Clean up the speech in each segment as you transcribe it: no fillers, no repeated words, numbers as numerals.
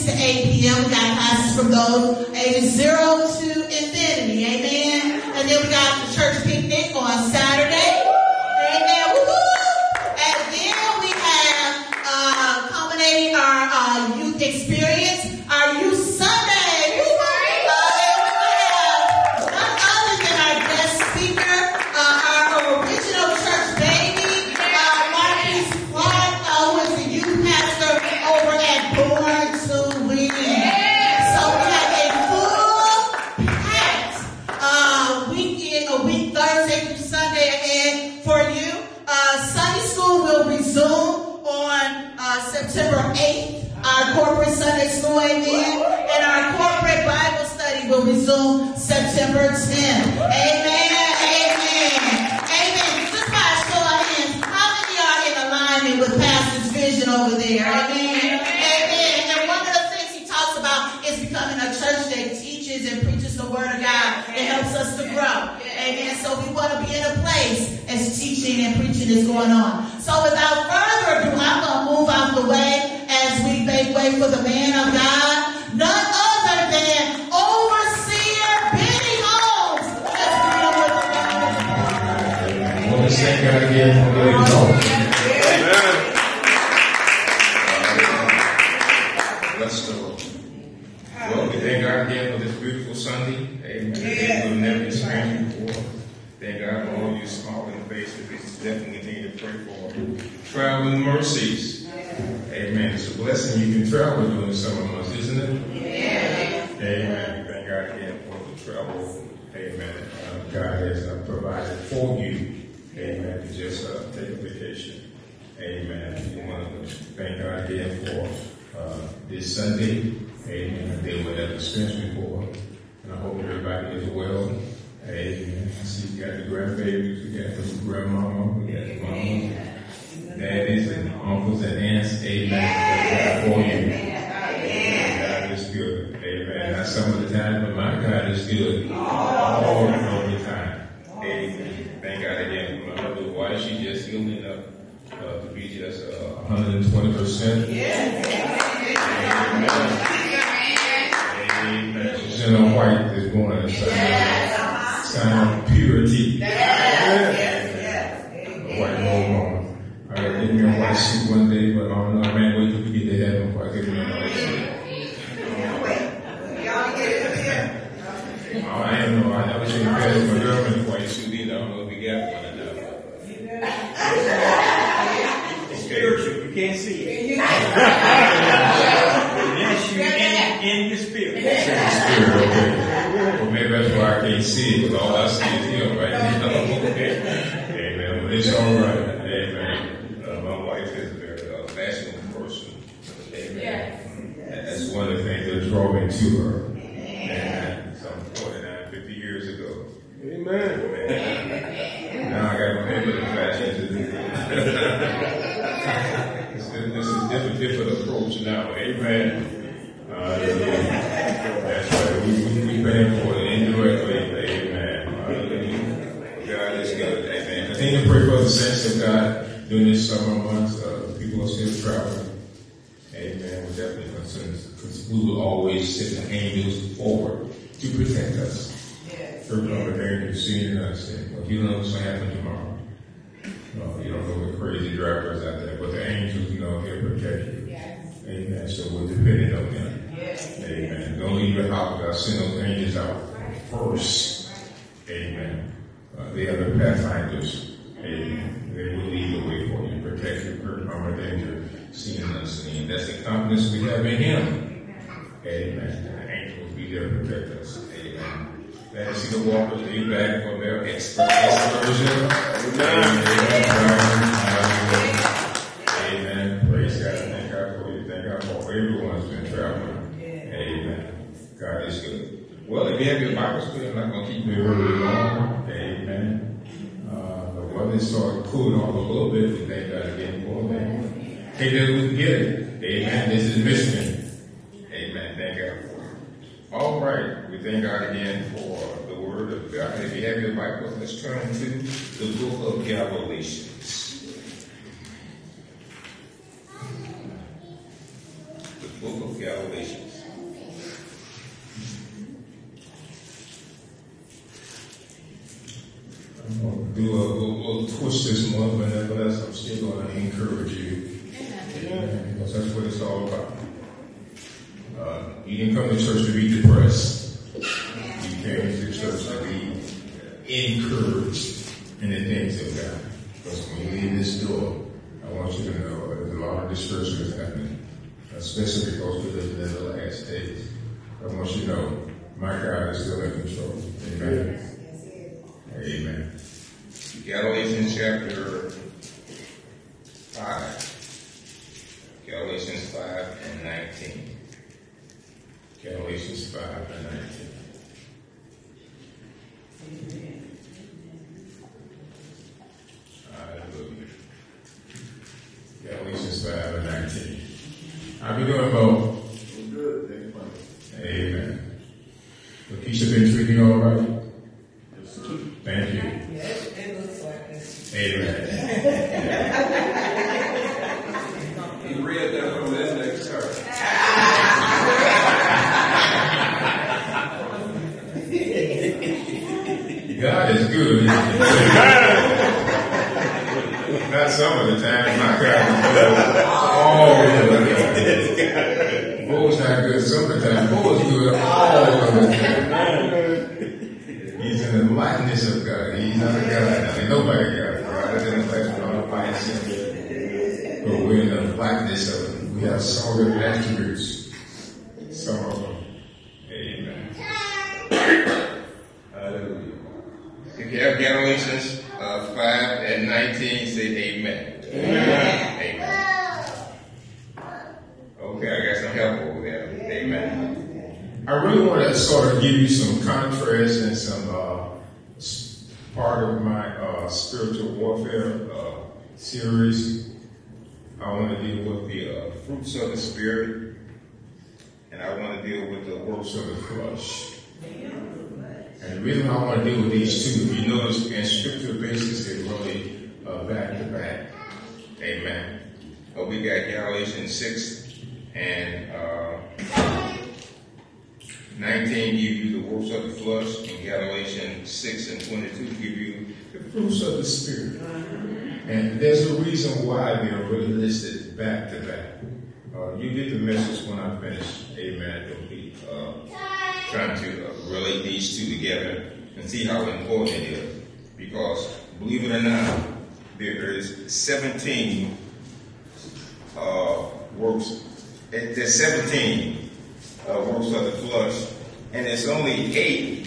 to 8 p.m. We got classes from those ages 0 to infinity. Amen. And then we got the church picnic on Saturday. Amen. Woo-hoo. And then we have culminating our youth experience, our youth Sunday. September 8th, our corporate Sunday school, amen, and our corporate Bible study will resume September 10th. Amen, amen, amen. Just by a show of hands, how many are in alignment with Pastor's vision over there? Amen, amen. And one of the things he talks about is becoming a church that teaches and preaches the word of God and helps us to grow. Amen. So we want to be in a place as teaching and preaching is going on. So without further ado, I'm going to move out the way as we make way for the man of God, none other than Overseer Benny Holmes. I want to thank God again for Benny Holmes. Bless the Lord. Well, we thank God again for this beautiful Sunday. Amen. We've never experienced before. Thank God for all you small in the faces. We definitely need to pray for traveling mercies. Amen. It's a blessing you can travel during the summer months, isn't it? Yeah. Amen. Thank God again for the travel. Amen. God has provided for you. Amen. To just take a vacation. Amen. We want to thank God again for this Sunday. Amen. They were at the dispensary before. And I hope everybody is well. Amen. I see you got the grandbabies, we got the grandmama, we got the mama, daddies and uncles and aunts. Amen. For you. Amen. God is good. Amen. Not some of the time, but my God is good. All the time. Amen. Thank God again for my mother. Why she just healing up to be just 120%. Amen. Amen. She's in a white this morning. Sign of purity. White robe on. I gave me a white suit one day, but I don't know. I ran wait till we get to heaven before I get me a white suit. I didn't know. I never seen a past my girlfriend in a white suit either. I don't know if we got one or not. It's spiritual. You can't see it. Unless you're in the spirit. Okay. Well, maybe that's why I can't see it, because all I see is him right now. Okay. Amen. But it's all right. Amen. My wife is a very fashionable person. Amen. That's one of the things that draw me to her. Amen. Some 49, 50 years ago. Amen. Now I got to pay for the fashion to do. This is a different approach now. Amen. That's right. We paying for it indirectly. Amen. God is good. Amen. Continue to pray for the saints of God during this summer months. People are still traveling. Amen. We're definitely concerned. We will always send the angels forward to protect us. Certain other dangers seen in us. Well, you don't know what's going to happen tomorrow. You don't know the crazy drivers out there, but the angels, he'll protect you. Amen. So we're dependent on him. Amen. Don't leave your house without sending those angels out first. Amen. They are the pathfinders. Amen. They will lead the way for you, protect you, hurt, harm, or danger, seen and unseen. That's the confidence we have in him. Amen. The angels will be there to protect us. Amen. Let us see the walkers lead back from their excursion. Amen. Praise God. Thank God for you. Thank God for everyone's been traveling. Amen. God is good. Well, if you have your Bibles, I'm not going to keep you very long. Amen. The weather started cooling off a little bit. We thank God again for that. Take that we can get it. Amen. This is Michigan. Amen. Thank God for it. All right. We thank God again for the Word of God. If you have your Bible, let's turn to the book of Galatians. The book of Galatians. I'm going to do a little twist this month, but nevertheless, I'm still going to encourage you. Amen. Because that's what it's all about. You didn't come to church to be depressed. You came to church to be encouraged in the things of God. Because when you leave this door, I want you to know there's a lot of discouragement happening, especially because we're living in the last days. I want you to know my God is still in control. Amen. Amen. Galatians chapter 5. Galatians 5 and 19. Galatians 5 and 19. Amen. Hallelujah. Galatians 5 and 19. How we doing, Bo? Good. Amen. Lakeisha been treating you all right? Thank you. Yes, it looks like it. Amen. He read that from the index, sir. God is good. Not some of the time. My God is good. All of the time. Bo's not good some of the time. Bo's good all of the time. He's in the likeness of God. He's not a God. Ain't nobody got God. It's in the likeness of God by himself. But we're in the likeness of him. We have solid attributes. Some of them. Amen. Hallelujah. If you have Galatians 5 and 19, say amen. Amen. Amen. Okay, I got some help over there. Amen. I really want to sort of give you some contrast and some part of my spiritual warfare series. I want to deal with the fruits of the Spirit, and I want to deal with the works of the flesh. And the reason I want to deal with these two, if you notice, in scripture basis, they're really back to back. Amen. We got Galatians 6 and 19 give you the works of the flesh, and Galatians 6 and 22 give you the fruits of the Spirit. And there's a reason why they're really listed back to back. You get the message when I finish. Amen. Don't be trying to relate these two together and see how important it is. Because, believe it or not, there is 17 works. There's 17 works of the flesh, and there's only 8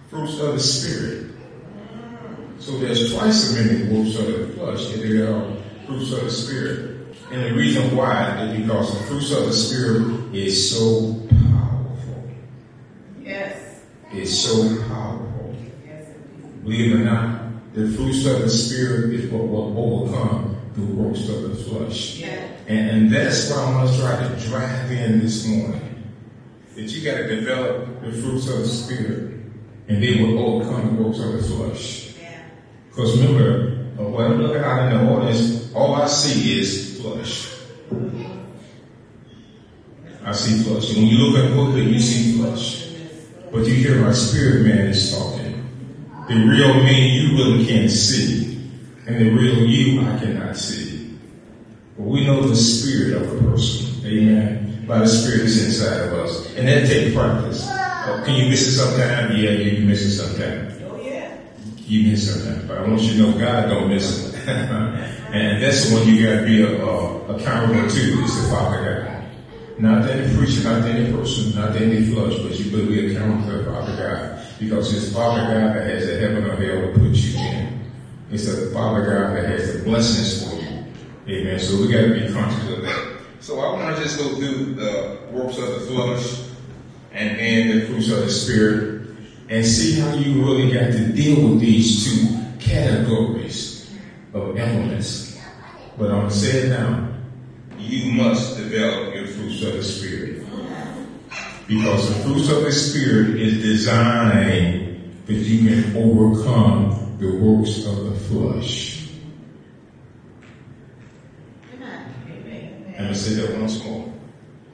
fruits of the Spirit. So there's twice as many works of the flesh as there are fruits of the Spirit. And the reason why is because the fruits of the Spirit is so powerful. Yes. It's so powerful. Yes. Believe it or not, the fruits of the Spirit is what will overcome the works of the flesh. Yeah. And that's why I want to try to drive in this morning. That you got to develop the fruits of the Spirit, and they will overcome the works of the flesh. Because remember, when I'm looking out in the audience, all I see is flesh. I see flesh. And when you look at the pulpit, you see flesh. But you hear my spirit man is talking. The real me you really can't see. And the real you I cannot see. But we know the spirit of a person. Amen. By the spirit is inside of us. And that takes practice. Can you miss it sometime? Yeah, you can miss it sometime. You miss something, but I want you to know God don't miss it. And that's the one you got to be accountable to, is the Father God. Not any preacher, not any person, not any flesh, but you will be accountable to the Father God. Because it's Father God that has the heaven or hell to put you in. It's the Father God that has the blessings for you. Amen. So we got to be conscious of that. So I want to just go through the works of the flesh and then the fruits of the Spirit, and see how you really got to deal with these two categories of elements. But I'm going to say it now. You must develop your fruits of the Spirit. Because the fruits of the Spirit is designed that you can overcome the works of the flesh. And me say that once more.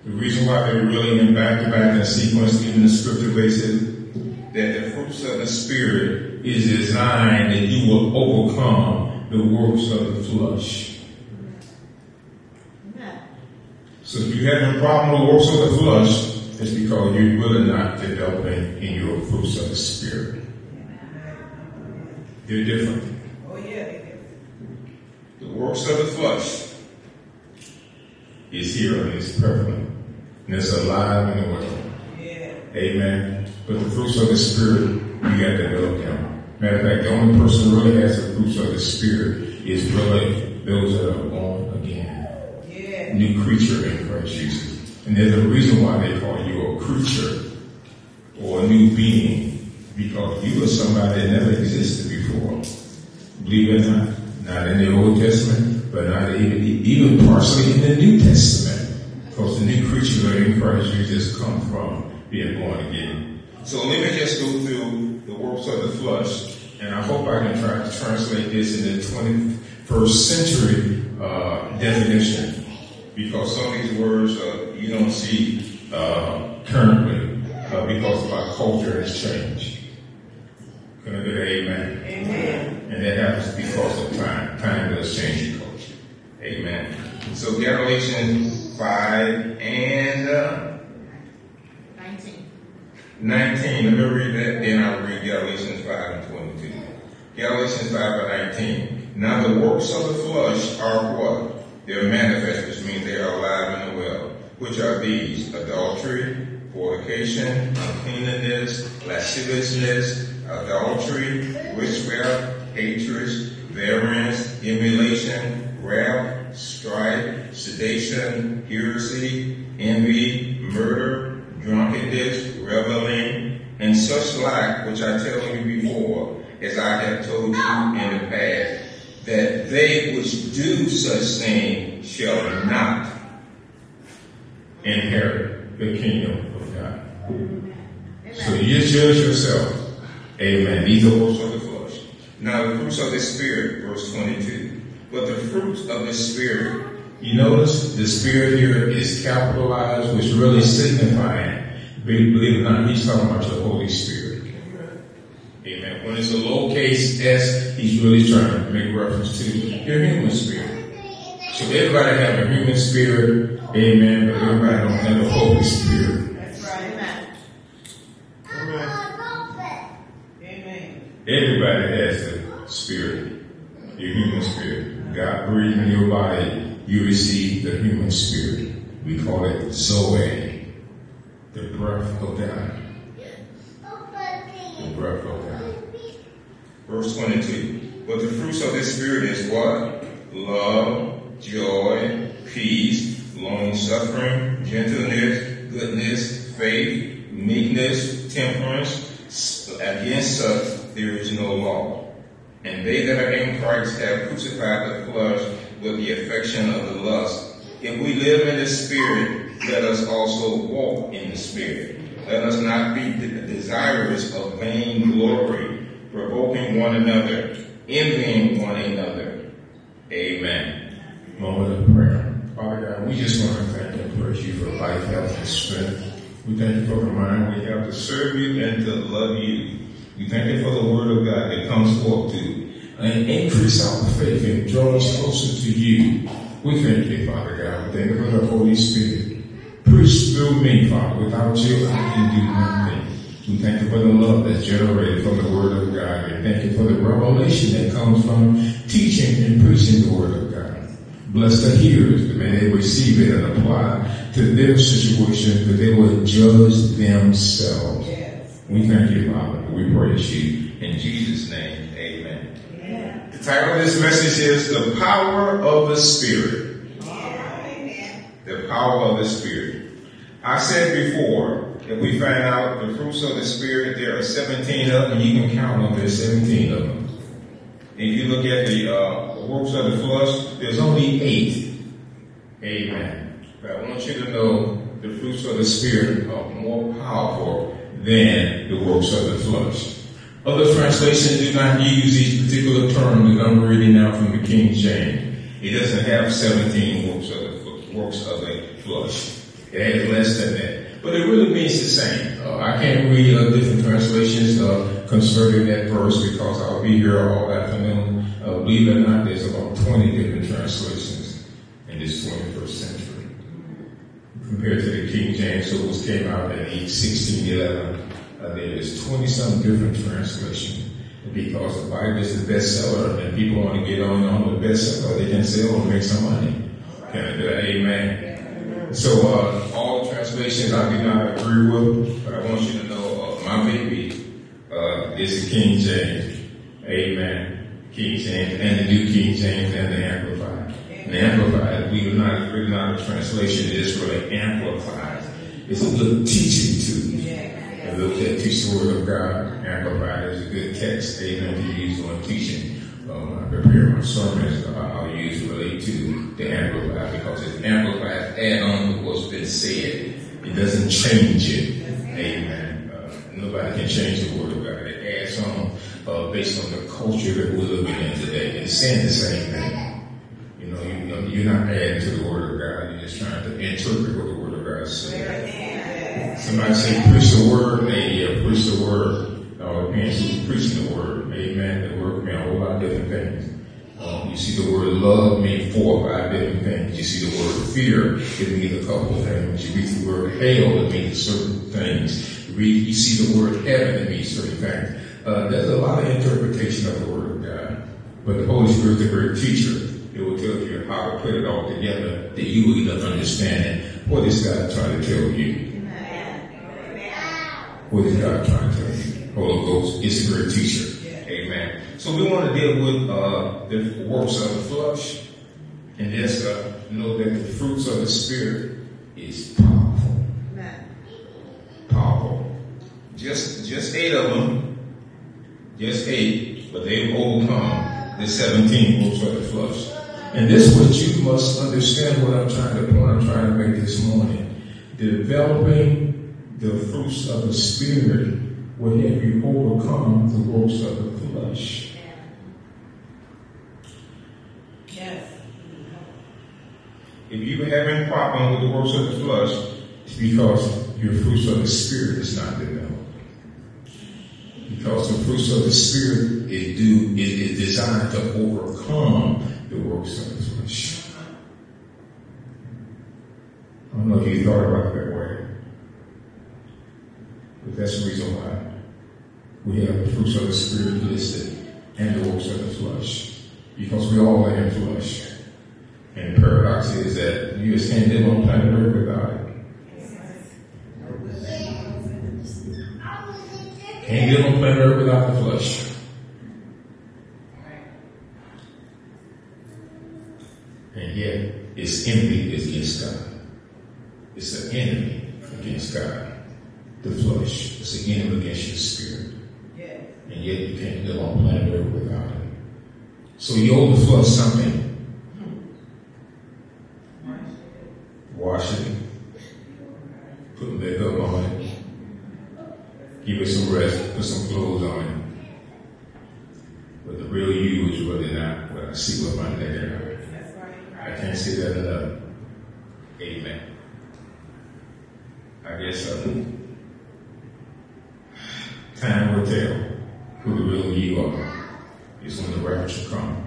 The reason why they're really in back-to-back in sequence, even the scripture basis, that the fruits of the Spirit is designed that you will overcome the works of the flesh. So if you have a problem with the works of the flesh, it's because you're really not developing in your fruits of the Spirit. They're different. Oh, yeah. The works of the flesh is here and it's prevalent. And it's alive in the world. Yeah. Amen. But the fruits of the Spirit, you got to develop them. Matter of fact, the only person who really has the fruits of the Spirit is really those that are born again. Yeah. New creature in Christ Jesus. And there's a reason why they call you a creature or a new being, because you are somebody that never existed before. Believe it or not. Not in the Old Testament, but not even partially in the New Testament. Because the new creatures are in Christ Jesus come from being born again. So let me just go through the works of the flesh, and I hope I can try to translate this in the 21st century definition, because some of these words you don't see currently because of our culture has changed. Can I get an amen? Amen. And that happens because of time. Time does change the culture. Amen. So Galatians 5 and 19. Let me read that, then I'll read Galatians 5 and 22. Galatians 5 and 19. Now the works of the flesh are what? They're manifest, which means they are alive and well. Which are these? Adultery, fornication, uncleanness, lasciviousness, adultery, witchcraft, hatred, variance, emulation, wrath, strife, sedition, heresy, envy, murder, drunkenness, reveling, and such like, which I tell you before, as I have told you in the past, that they which do such things shall not inherit the kingdom of God. Amen. So you just judge yourself. Amen. These are works of the flesh. Now the fruits of the Spirit, verse 22. But the fruits of the Spirit, you notice the Spirit here is capitalized, which really signifying, believe it or not, he's talking about the Holy Spirit. Amen. When it's a lowercase s, he's really trying to make reference to your human spirit. So everybody have a human spirit, amen, but everybody don't have a Holy Spirit. That's right. Amen. Everybody has the spirit, your human spirit. God breathed in your body, you receive the human spirit. We call it Zoe, the breath of God. The breath of God. Verse 22. But the fruits of the Spirit is what? Love, joy, peace, long-suffering, gentleness, goodness, faith, meekness, temperance. Against such there is no law. And they that are in Christ have crucified the flesh with the affection of the lust. If we live in the Spirit, let us also walk in the Spirit. Let us not be desirous of vain glory, provoking one another, envying one another. Amen. Moment of prayer. Father God, we just want to thank and praise you for life, health, and strength. We thank you for the mind we have to serve you and to love you. We thank you for the word of God that comes forth to and increase our faith and draw us closer to you. We thank you, Father God. We thank you for the Holy Spirit. Preach through me, Father. Without you, I can do nothing. We thank you for the love that's generated from the Word of God. And thank you for the revelation that comes from teaching and preaching the Word of God. Bless the hearers that may they receive it and apply to their situation, that they will judge themselves. Yes. We thank you, Father. We praise you. In Jesus' name, amen. Yeah. The title of this message is The Power of the Spirit. The power of the Spirit. I said before that we find out the fruits of the Spirit, there are 17 of them. You can count them, there's 17 of them. If you look at the works of the flesh, there's only 8. Amen. But I want you to know the fruits of the Spirit are more powerful than the works of the flesh. Other translations do not use these particular terms that I'm reading now from the King James. It doesn't have 17 works of the works of a flesh. It has less than that. But it really means the same. I can't read different translations concerning that verse because I'll be here all afternoon. Believe it or not, there's about 20 different translations in this 21st century. Compared to the King James, which came out in 1611, there is 20-some different translations. Because the Bible is the bestseller and people want to get on the bestseller, they can sell and make some money. Can I do that? Amen. So all translations I do not agree with, but I want you to know my baby is the King James. Amen. King James and the New King James and the Amplified. And the Amplified, believe it or not, is really not a translation, it is really amplified. It's a little teaching tool. And those that teach the Word of God, Amplified is a good text, amen, to use when teaching. I prepare my sermons, I'll use relate to the Amplified because it's amplified, add on to what's been said. It doesn't change it. Amen. Nobody can change the Word of God. It adds on based on the culture that we're living in today. It's saying the same thing. You're not adding to the Word of God. You're just trying to interpret what the Word of God says. Somebody say, preach the Word. Yeah, preach the Word. Depends who's preaching the Word. Amen. The Word can mean a whole lot of different things. You see the word love mean 4 or 5 different things. You see the word fear, it means a couple of things. You read the word hell, it means certain things. You see the word heaven, it means certain things. There's a lot of interpretation of the Word of God. But the Holy Spirit is a great teacher. It will tell you how to put it all together that you will either understand it. What is God trying to tell you? What is God trying to tell you? Holy Ghost is a great teacher. Amen. So we want to deal with the works of the flesh. And just know that the fruits of the Spirit is powerful. Powerful. Just 8 of them. Just 8. But they've overcome the 17 works of the flesh. And this is what you must understand what I'm trying to make this morning. Developing the fruits of the Spirit will help you overcome the works of the flesh. Yes. If you have any problem with the works of the flesh, it's because your fruits of the Spirit is not developed. Because the fruits of the Spirit is designed to overcome the works of the flesh. I don't know if you thought about it that way. But that's the reason why we have the fruits of the Spirit listed and the works of the flesh. Because we all are in flesh. And the paradox is that you just can't live on planet Earth without it. Can't live on planet Earth without the flesh. And yet, it's enemy against God. It's an enemy against God. The flesh is an enemy against your spirit. Yeah. And yet you can't live on planet Earth without it. So you owe the flesh something. Wash it. Put makeup on it. Give it some rest. Put some clothes on it. But the real you is really not what I see with my naked eye. I can't say that enough. Amen. I guess time will tell who the real you are. It's when the rapture comes.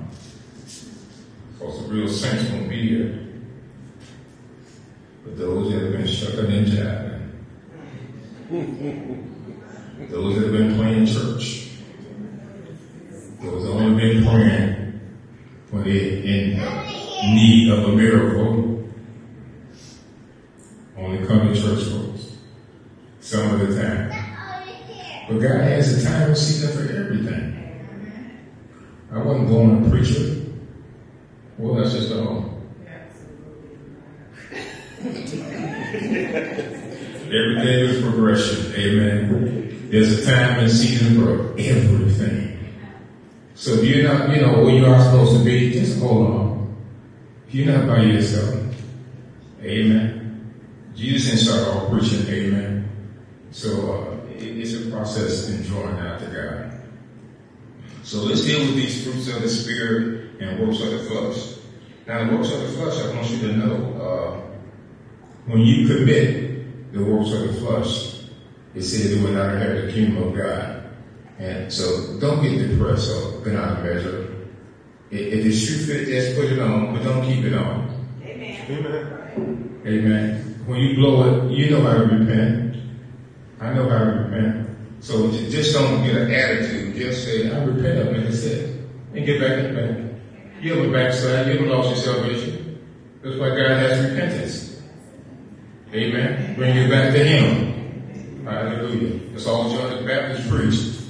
Because the real saints won't be here. But those that have been shucking and jiving. Those that have been playing church. Those that have only been praying when they're in need of a miracle. Only come to church folks. Some of the time. But God has a time and season for everything. I wasn't born a preacher. Well, that's just all. Everything is progression. Amen. There's a time and season for everything. So if you're not, where you are supposed to be, just hold on. You're not by yourself. Amen. Jesus didn't start off preaching. Amen. So it's a process in drawing out to God. So let's deal with these fruits of the Spirit and works of the flesh. Now, the works of the flesh, I want you to know, when you commit the works of the flesh, it says it will not inherit the kingdom of God. And so don't get depressed or been out of measure. If the shoe fit, just put it on, but don't keep it on. Amen. Amen. When you blow it, you know how to repent. I know how to repent. So just don't get an attitude. Just say, I repent of it, that's it. And get back in the bank. You haven't backslide, you haven't lost your salvation. That's why God has repentance. Amen. Bring you back to Him. Hallelujah. That's all John the Baptist preached.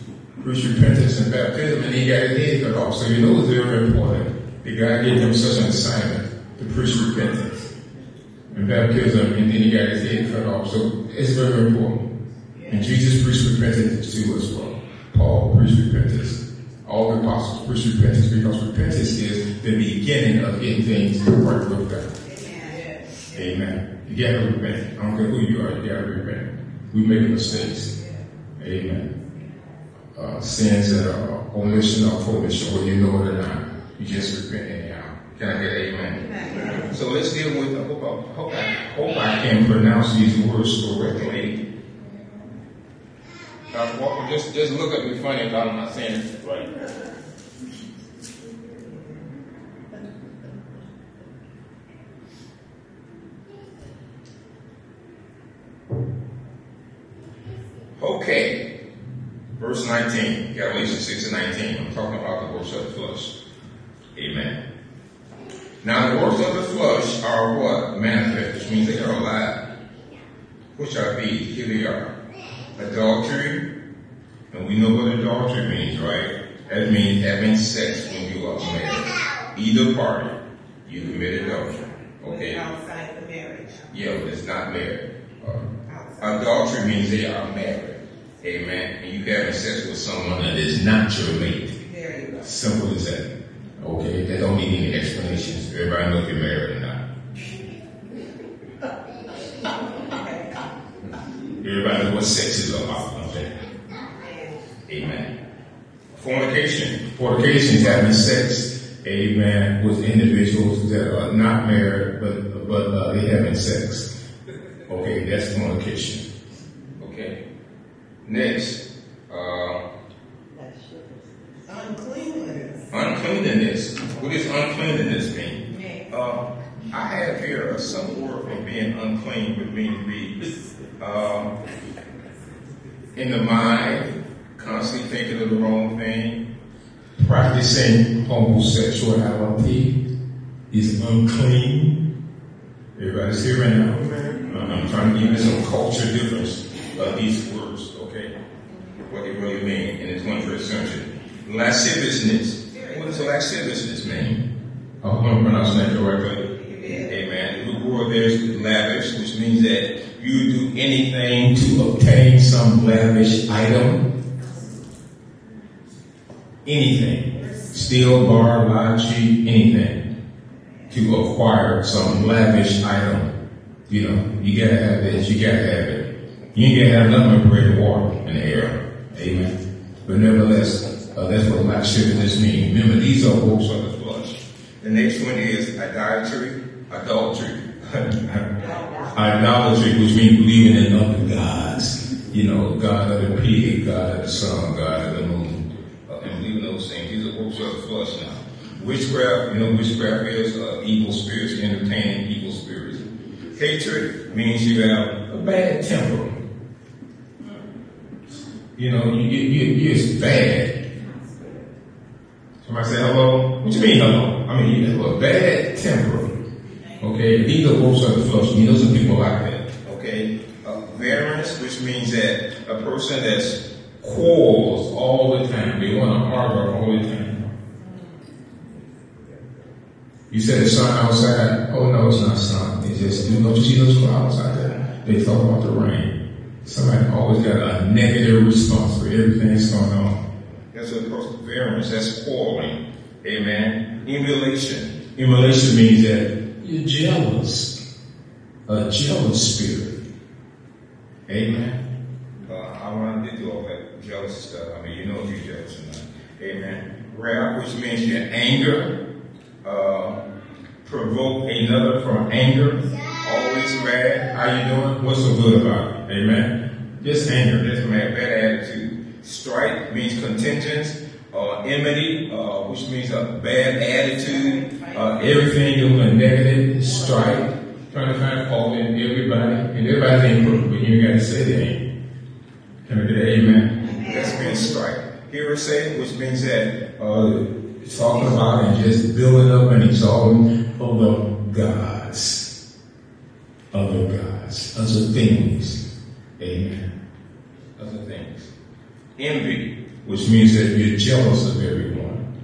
Preach repentance and baptism, and he got his head cut off. So you know it's very important that God gave him such an assignment to preach repentance and baptism, and then he got his head cut off. So it's very important. And Jesus preached repentance to us. Well, Paul preached repentance. All the apostles preach repentance because repentance is the beginning of getting things right with God. Amen. Amen. You gotta repent. I don't care who you are, you gotta repent. We make mistakes. Amen. Sins that are omission or commission, whether you know it or not. You just repent anyhow. Can I get amen? Amen. So let's deal with, I hope I can pronounce these words correctly. Just look at me funny if I'm not saying it right. Okay. Verse 19, Galatians 6 and 19. I'm talking about the works of the flesh. Amen. Now the works of the flesh are what? Manifest, which means they are alive. Which are these? Here they are. Adultery. And we know what adultery means, right? That means having sex when you are married. Either party, you commit adultery. Okay? Outside the marriage. Yeah, but it's not married. Adultery means they are married. Amen. And you having sex with someone that is not your mate. There you go. Simple as that. Okay? That don't need any explanations. Everybody knows if you're married or not. Everybody knows what sex is about. Okay? Amen. Fornication. Fornication is having sex, amen, with individuals that are not married, but they having sex. Okay, that's fornication. Okay. Next, Uncleanness. uncleanliness. What does uncleanliness mean? I have here some word for being unclean, which means to be in the mind, constantly thinking of the wrong thing, practicing homosexuality is unclean. Everybody's hearing now? I'm trying to give you some culture difference of these words, okay? What they really mean in the 21st century. Lasciviousness. What does lasciviousness mean? I hope I'm pronouncing that correctly. Amen. The word there is lavish, which means that you do anything to obtain some lavish item. Anything. Steal, borrow, lie, cheat, anything. To acquire some lavish item. You know, you gotta have this, you gotta have it. You ain't gotta have nothing but bread and water and air. Amen. But nevertheless, that's what lasciviousness means. Remember, these are works of the flesh. The next one is idolatry. Idolatry, which means believing in other gods. You know, God of the pig, God of the sun, God of the moon. And believing those things. These are works of the flesh now. Witchcraft, you know, witchcraft is evil spirits, entertaining evil spirits. Hatred means you have a bad temper. You know, you're just bad. Somebody say hello? What you mean hello? I mean, you have a bad temper. Okay, these are works of the flesh. You know some people like that. Okay, variance, which means that a person that's quarrels all the time. They want to argue all the time. You said the sun outside. Oh no, it's not sun. It's just, don't you see those clouds out there? They talk about the rain. Somebody always got a negative response for everything that's going on. That's a variance. That's quarreling. Amen. Emulation. Emulation means that you're jealous. A jealous spirit. Amen. I want to do all that jealous stuff. I mean, you know you're jealous or not. Amen. Wrath, which means your anger. provoke another from anger, always mad. How you doing? What's so good about it? Amen. Just anger, just mad, bad attitude. Strife means contentions. Enmity, which means a bad attitude. Everything doing negative. Strife, trying to find fault in everybody. And everybody ain't perfect, but you ain't got to say they ain't. Can I get an amen? That's means strife. Heresy, which means that talking about and just building up and exalting other gods, other things. Amen. Other things. Envy, which means that you're jealous of everyone.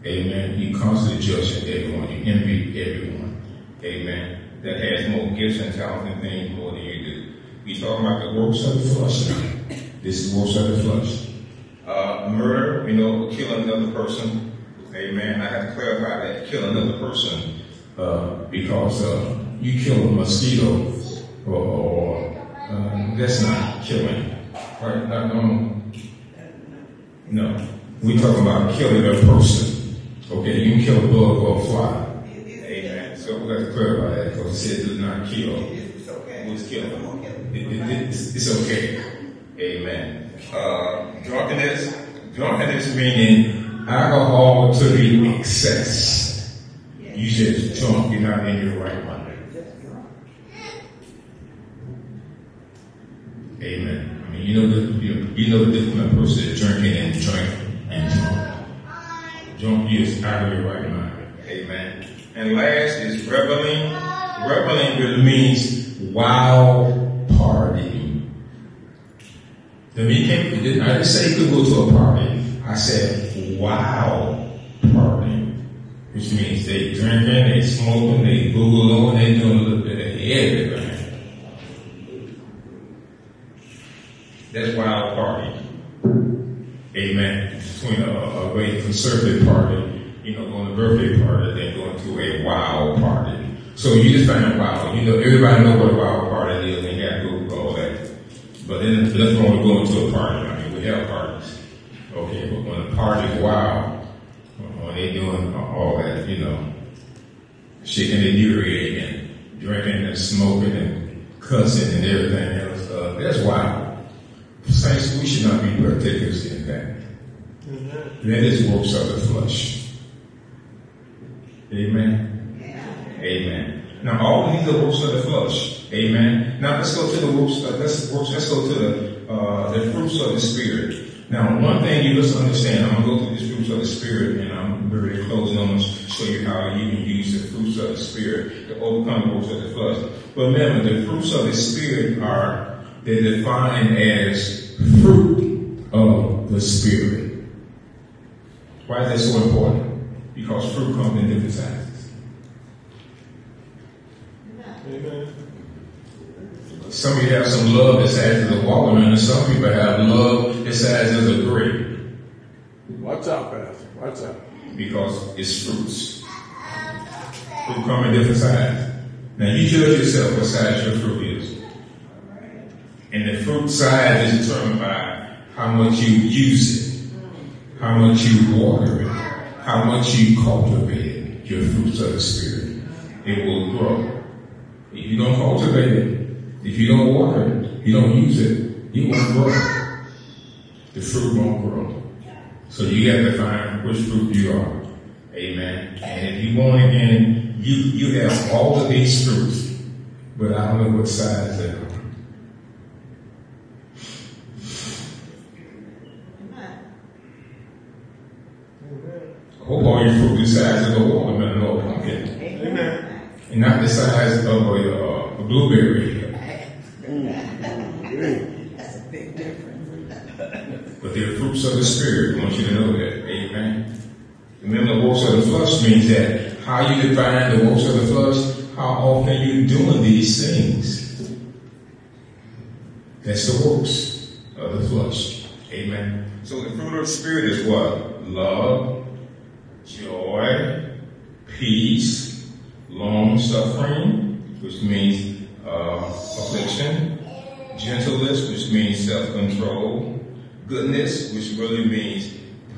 Amen. You constantly judge everyone. You envy everyone. Amen. That has more gifts and talents and things more than you do. We talking about the works of the flesh now. This is works of the flesh. Murder, kill another person. Amen. I have to clarify that. Kill another person because you kill a mosquito or that's not killing. Right? No. We're talking about killing a person. Okay, you can kill a bug or a fly. Amen. So we got to clarify that because it says do not kill. It's okay. Who's killing? It's okay. Amen. Drunkenness meaning alcohol to the excess. You just drunk, you're not in your right mind. Amen. I mean, you know the difference between a person is drinking and drunk. Drunk is out of your right mind. Amen. And last is reveling. Reveling really means wild party. I didn't say you could go to a party. I said wild party, which means they drinking, they smoking, they boogaloo, they doing a little bit of everything. That's wild party. Amen. Between a very conservative party, going to a birthday party, then going to a wild party. So you just find wild. Everybody know what a wild party is, and you got to go through all that. But then let's go into a party. I mean, we have parties. Okay, but when a party's wild, when they doing all that, shaking their urine and drinking and smoking and cussing and everything else, that's wild. Saints, we should not be partakers in that. That is works of the flesh. Amen. Yeah. Amen. Now, all these are works of the flesh. Amen. Now, let's go to the works. Let's go to the fruits of the Spirit. Now, one thing you must understand, I'm going to go through these fruits of the Spirit, and I'm very close, and I'm going to show you how you can use the fruits of the Spirit to overcome the works of the flesh. But remember, the fruits of the Spirit they're defined as fruit of the Spirit. Why is that so important? Because fruit comes in different sizes. Amen. Some of you have some love the size of a watermelon, and some people have love the size of a grape. Watch out, Pastor. Watch out. Because it's fruits. Fruit come in different sizes. Now you judge yourself what size your fruit is. And the fruit size is determined by how much you use it, how much you water it, how much you cultivate your fruits of the Spirit. It will grow. If you don't cultivate it, if you don't water it, you don't use it, it won't grow. The fruit won't grow. So you got to find which fruit you are. Amen. And if you want it in, you have all of these fruits, but I don't know what size they are. I hope all your fruit is the size of a watermelon or a pumpkin. Amen. And not the size of a blueberry. That's a big difference. But they're fruits of the Spirit. I want you to know that. Amen. Remember, the works of the flesh means that how you define the works of the flesh, how often you're doing these things. That's the works of the flesh. Amen. So the fruit of the Spirit is what? Love, joy, peace, long suffering, which means affliction, gentleness, which means self-control, goodness, which really means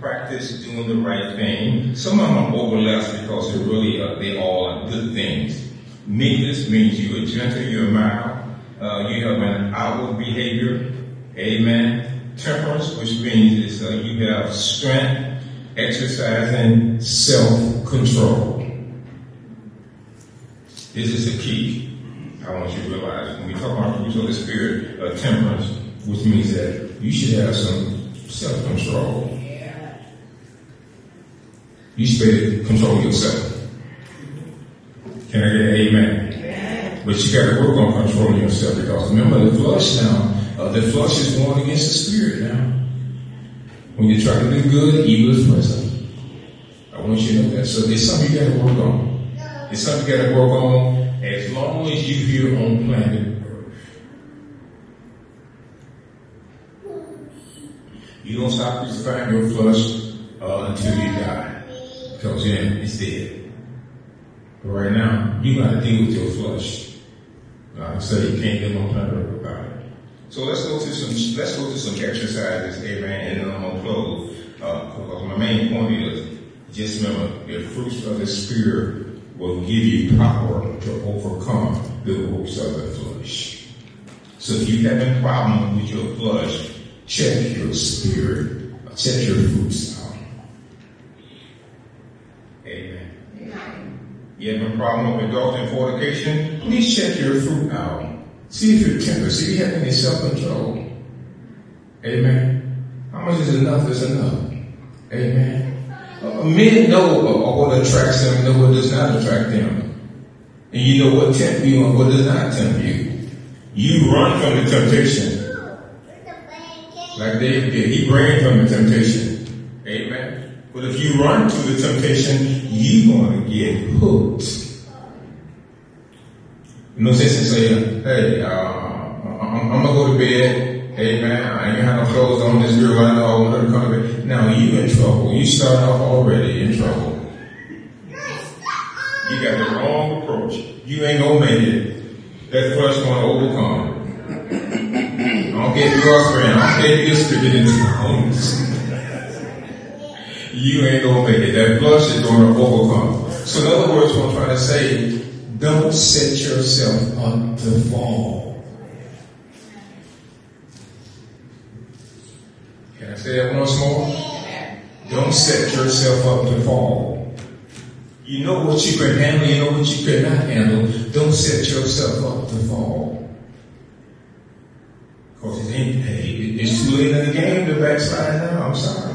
practice doing the right thing. Some of them are overlaps because they really they all are good things. Meekness means you are gentle, you're mild, you have an outward behavior. Amen. Temperance, which means you have strength, exercising self-control. This is the key. I want you to realize when we talk about fruits of the Spirit, temperance, which means that you should have some self-control. You should be able to control yourself. Can I get an amen? But you got to work on controlling yourself, because remember the flesh now. The flesh is warned against the spirit now. When you try to do good, evil is present. I want you to know that. So there's something you got to work on. There's something you got to work on as long as you're here on planet Earth. You don't stop crucifying your flesh until you die, because then it's dead. But right now, you got to deal with your flesh. Like I said, you can't get on planet Earth about it. So let's go to some exercises, amen, and then I'm gonna close. Because my main point is, just remember, the fruits of the Spirit will give you power to overcome the works of the flesh. So if you have a problem with your flesh, check your spirit, check your fruits out. Amen. You have a problem with adultery and fornication, please check your fruit out. See if you're tender. See if you have any self-control. Amen. How much is enough is enough. Amen. Men know what attracts them, know what does not attract them. And you know what tempt you and what does not tempt you. You run from the temptation. Like David did. He ran from the temptation. Amen. But if you run to the temptation, you're going to get hooked. No sense in saying, hey, I'm going to go to bed. Amen. I ain't have no clothes on. This girl I know I want her to come to bed. Now you in trouble. You start off already in trouble. You got the wrong approach. You ain't going to make it. That flesh going to overcome. I don't care if you're a friend. I don't care if you're spirit in tongues. You ain't going to make it. That flesh is going to overcome. So in other words, what I'm trying to say, don't set yourself up to fall. Can I say that once more? Don't set yourself up to fall. You know what you can handle, you know what you cannot handle. Don't set yourself up to fall. Because it's too late in the game to backslide now. I'm sorry.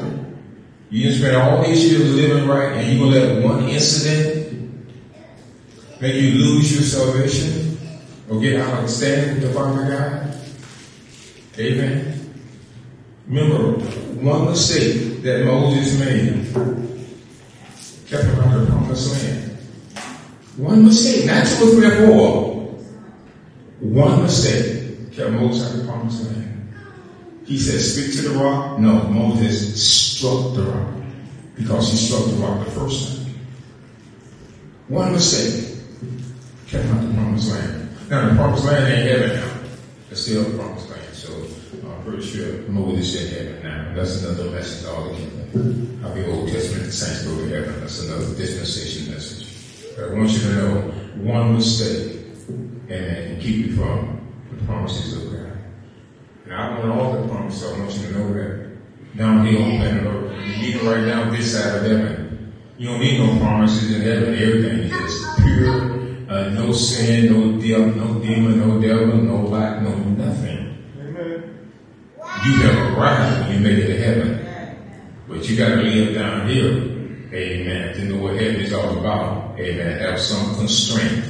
You just spent all these years living right, and you're going to let one incident make you lose your salvation or get out of standing with the Father God? Amen. Remember, one mistake that Moses made kept him out of the promised land. One mistake, not 2 or 3 or 4. One mistake kept Moses out of the promised land. He said, speak to the rock. No, Moses struck the rock because he struck the rock the first time. One mistake kept him out of the promised land. Now, the promised land ain't heaven now. It's still the promised land. So I'm pretty sure Moses in heaven now. That's another message altogether. How the Old Testament the saints go to heaven. That's another dispensation message. But I want you to know one mistake and keep you from the promises of God. And I want all the promises. I want you to know that. Down here on planet Earth, you need it right now this side of heaven. You don't need no promises in heaven. Everything is pure. No sin, no demon, no devil, no lack, no nothing. Amen. You have arrived when you make it to heaven. But you got to live down here, amen, to know what heaven is all about. Amen. Have some constraint.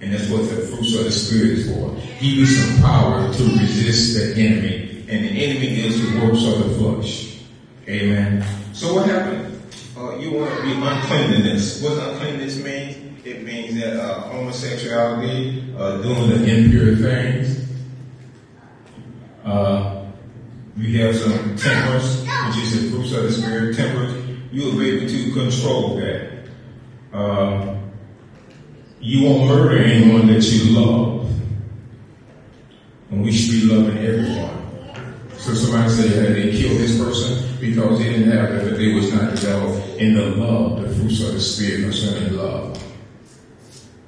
And that's what the fruits of the Spirit is for. Give you some power to resist the enemy. And the enemy is the works of the flesh. Amen. So what happened? You want to be uncleanliness. What uncleanliness means? It means that homosexuality, doing the impure things. You have some temperance, which is the fruits of the Spirit. Temperance, you will be able to control that. You won't murder anyone that you love. And we should be loving everyone. So somebody said, hey, they killed this person because they didn't have it, but they was not developed in the love, the fruits of the Spirit concerning love.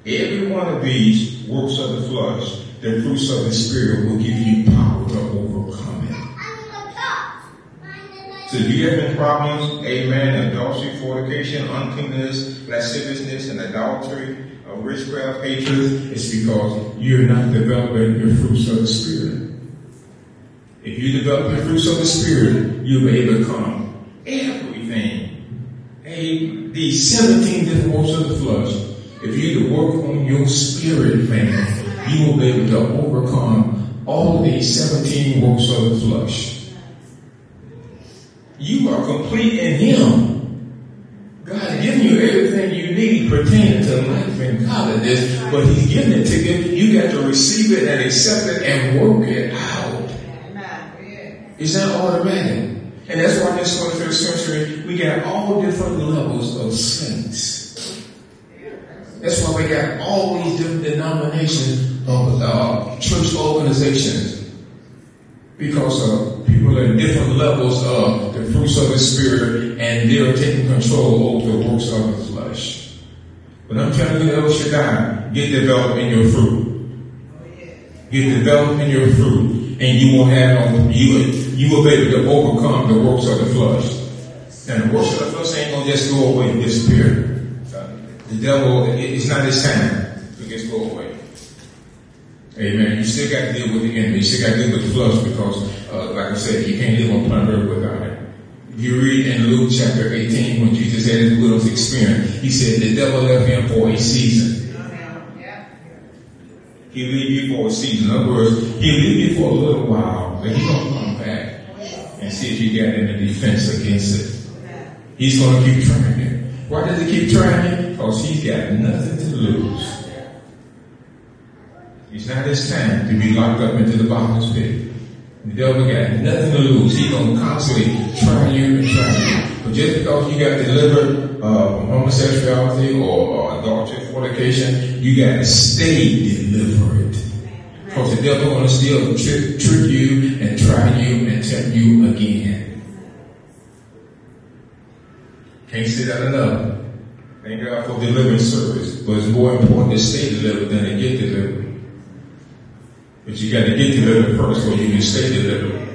Every one of these works of the flesh, the fruits of the Spirit will give you power to overcome it. So if you have any problems, amen, adultery, fornication, uncleanness, lasciviousness, and adultery, witchcraft, hatred, it's because you're not developing your fruits of the Spirit. If you develop the fruits of the Spirit, you'll be able to overcome everything. These 17 different works of the flesh. If you work on your spirit, man, you will be able to overcome all these 17 works of the flesh. You are complete in Him. God has given you everything you need pertaining to life and godliness, but He's given it to you. You got to receive it and accept it and work it out. It's not automatic. And that's why in this 21st century, we got all different levels of saints. That's why we got all these different denominations of church organizations. Because people are at different levels of the fruits of the Spirit, and they're taking control over the works of the flesh. But I'm telling you, El Shaddai, get developed in your fruit. Get developed in your fruit. And you won't have you will be able to overcome the works of the flesh. And the works of the flesh ain't gonna just go away and disappear. The devil, it's not his time to just go away. Amen. You still got to deal with the enemy. You still got to deal with the flesh because, like I said, you can't live on planet Earth without it. You read in Luke chapter 18 when Jesus had his wilderness experience, he said the devil left him for a season. He'll leave you for a season. In other words, he'll leave you for a little while, but he's going to come back and see if you got any defense against it. He's going to keep trying you. Why does he keep trying you? Because he's got nothing to lose. It's not his time to be locked up into the bottomless pit. The devil got nothing to lose. He's going to constantly try you and try you. But just because you got delivered from homosexuality or adultery, fornication, you got to stay delivered. Because the devil going to still trick you and try you and tempt you again. Can't say that enough. Thank God for deliverance service. But it's more important to stay delivered than to get delivered. But you got to get delivered first so you can stay delivered.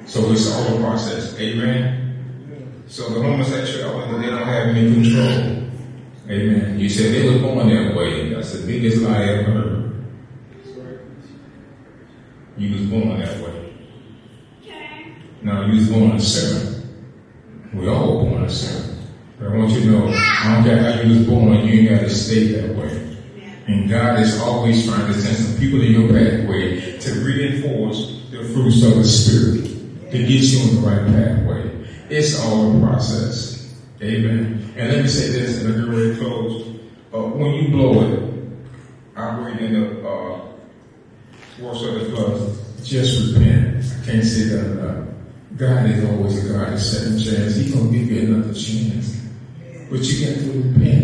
So it's all a process. Amen. So the homosexuality, they don't have any control. Amen. You said they were born that way. That's the biggest lie I ever heard. You was born that way. Now you was born a sinner. We all were born a sinner. But I want you to know, I don't care how you was born, you ain't got to stay that way. And God is always trying to send some people in your pathway to reinforce the fruits of the Spirit, to get you on the right pathway. It's all a process. Amen. And let me say this, and I'm getting ready to close. When you blow it, operating in the works of the flesh, just repent. I can't say that enough. God is always a God of second chance. He's going to give you another chance. But you got to repent.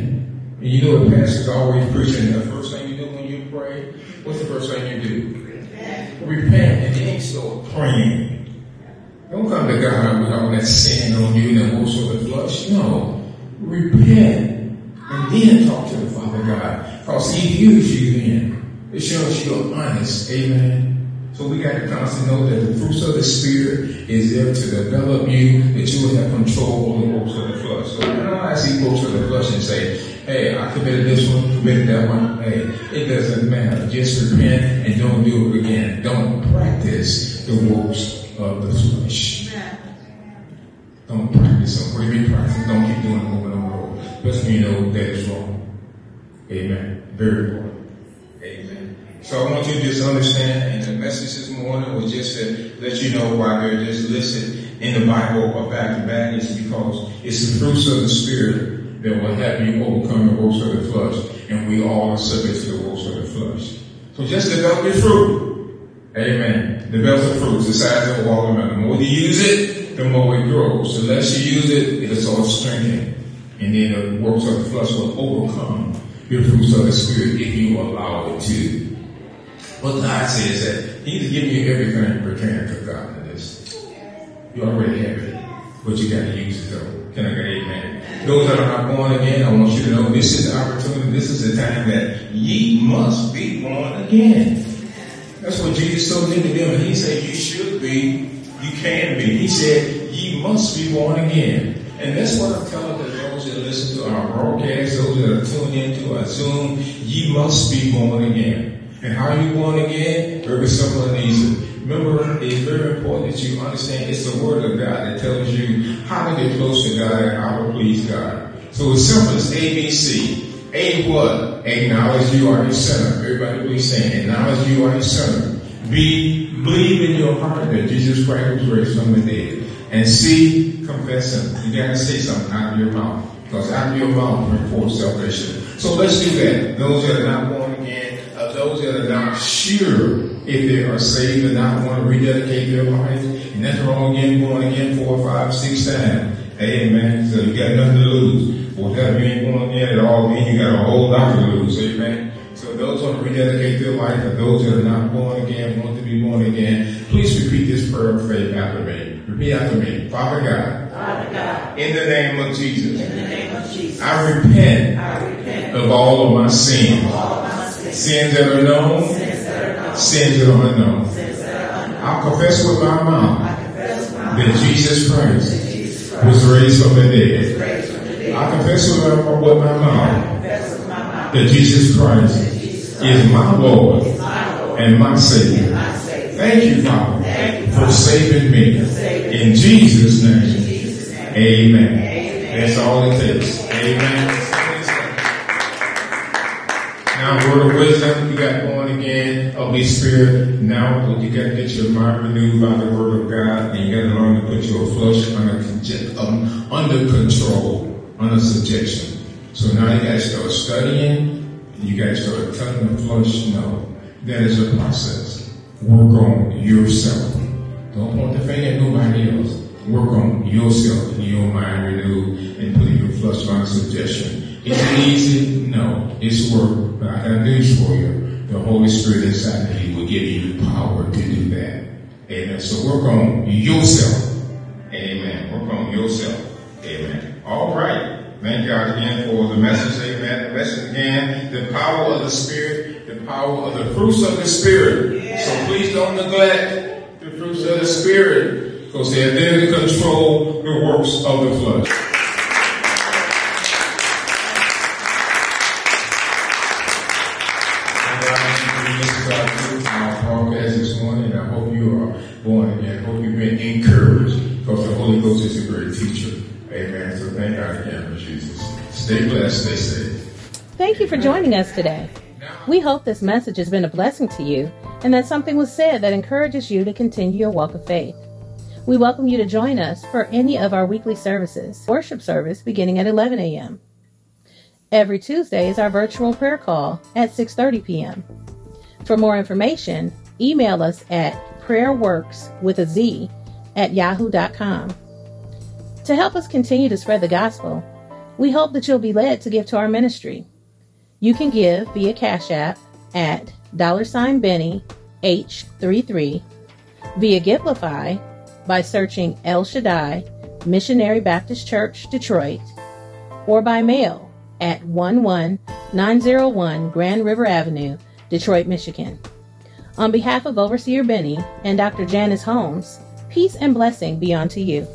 And you know the pastor's always preaching. The first thing you do when you pray, what's the first thing you do? Repent. And then start praying. Don't come to God with all that sin on you and most of the flesh. No. Repent. And then talk to the Father God. Because He views you then. It shows you're honest. Amen. So we got to constantly know that the fruits of the Spirit is there to develop you, that you will have control over the works of the flesh. So when I see works of the flesh and say, hey, I committed this one, committed that one. Hey, it doesn't matter. Just repent and don't do it again. Don't practice the works of the flesh. Don't practice them. What do you mean practice? Don't keep doing it over and over. That's when you know that is wrong. Amen. Very important. Amen. So I want you to just understand, and the message this morning was just to let you know why they're just listed in the Bible or back to back. It's because it's the fruits of the Spirit that will help you overcome the works of the flesh. And we all are subject to the works of the flesh. So just develop your fruit. Amen. Develop the fruits the size of a watermelon. The more you use it, the more it grows. The less you use it, it'll start strengthening. And then the works of the flesh will overcome your fruits of the Spirit if you allow it to. What God says that He's giving you everything pertaining to godliness. You already have it, but you got to use it though. Can I get amen? Those that are not born again, I want you to know this is the opportunity. This is the time that ye must be born again. That's what Jesus told Nicodemus. He said you should be, you can be. He said ye must be born again. And that's what I'm telling to those that listen to our broadcast, those that are tuned into our Zoom, ye must be born again. And how are you born again? Very simple and easy. Remember, it's very important that you understand it's the Word of God that tells you how to get close to God and how to please God. So it's simple as ABC. A, what? Acknowledge you are a sinner. Everybody please say, acknowledge you are a sinner. B, believe in your heart that Jesus Christ was raised from the dead. And C, confess Him. You got to say something out of your mouth. Because out of your mouth brings forth salvation. So let's do that. Those that are not born again, those that are not sure if they are saved and not want to rededicate their life, and nothing wrong getting born again 4, 5, 6 times. Amen. So you got nothing to lose. Well, that you ain't born again at all, mean you got a whole lot to lose. Amen. So those who want to rededicate their life, and those that are not born again, want to be born again, please repeat this prayer of faith after me. Repeat after me. Father God, in the name of Jesus, I repent of all of my sins. Sins that are known, sins that are unknown. I'll confess with my mouth that Jesus Christ was raised from the dead. I confess with my mouth that Jesus Christ is my Lord and my Savior. Thank you, Father, for saving me. In Jesus' name, amen. That's all it takes. Amen. Now, word of wisdom, you got born again, Holy Spirit. Now, you got to get your mind renewed by the word of God, and you got to learn to put your flesh under control, under subjection. So now you got to start studying, you got to start telling the flesh no. That is a process. Work on yourself. Don't point the finger at nobody else. Work on yourself and your mind renewed and put your flesh under subjection. Is it easy? No. It's work. But I got news for you. The Holy Spirit inside of you will give you the power to do that. Amen. So work on yourself. Amen. Work on yourself. Amen. All right. Thank God again for the message. Amen. The message again, the power of the Spirit, the power of the fruits of the Spirit. Yeah. So please don't neglect the fruits of the Spirit, because they're there to control the works of the flesh. This morning, I hope you are born again. I hope you've been encouraged, because the Holy Ghost is a great teacher. Amen. So thank God again for Jesus. Stay blessed, stay safe. Thank you for joining us today. We hope this message has been a blessing to you, and that something was said that encourages you to continue your walk of faith. We welcome you to join us for any of our weekly services. Worship service beginning at 11 a.m. Every Tuesday is our virtual prayer call at 6:30 p.m. For more information, email us at prayerworks@yahoo.com. To help us continue to spread the gospel, we hope that you'll be led to give to our ministry. You can give via Cash App at $Benny H33, via Givelify by searching El Shaddai Missionary Baptist Church, Detroit, or by mail at 11901 Grand River Avenue, Detroit, Michigan. On behalf of Overseer Benny and Dr. Janice Holmes, peace and blessing be unto you.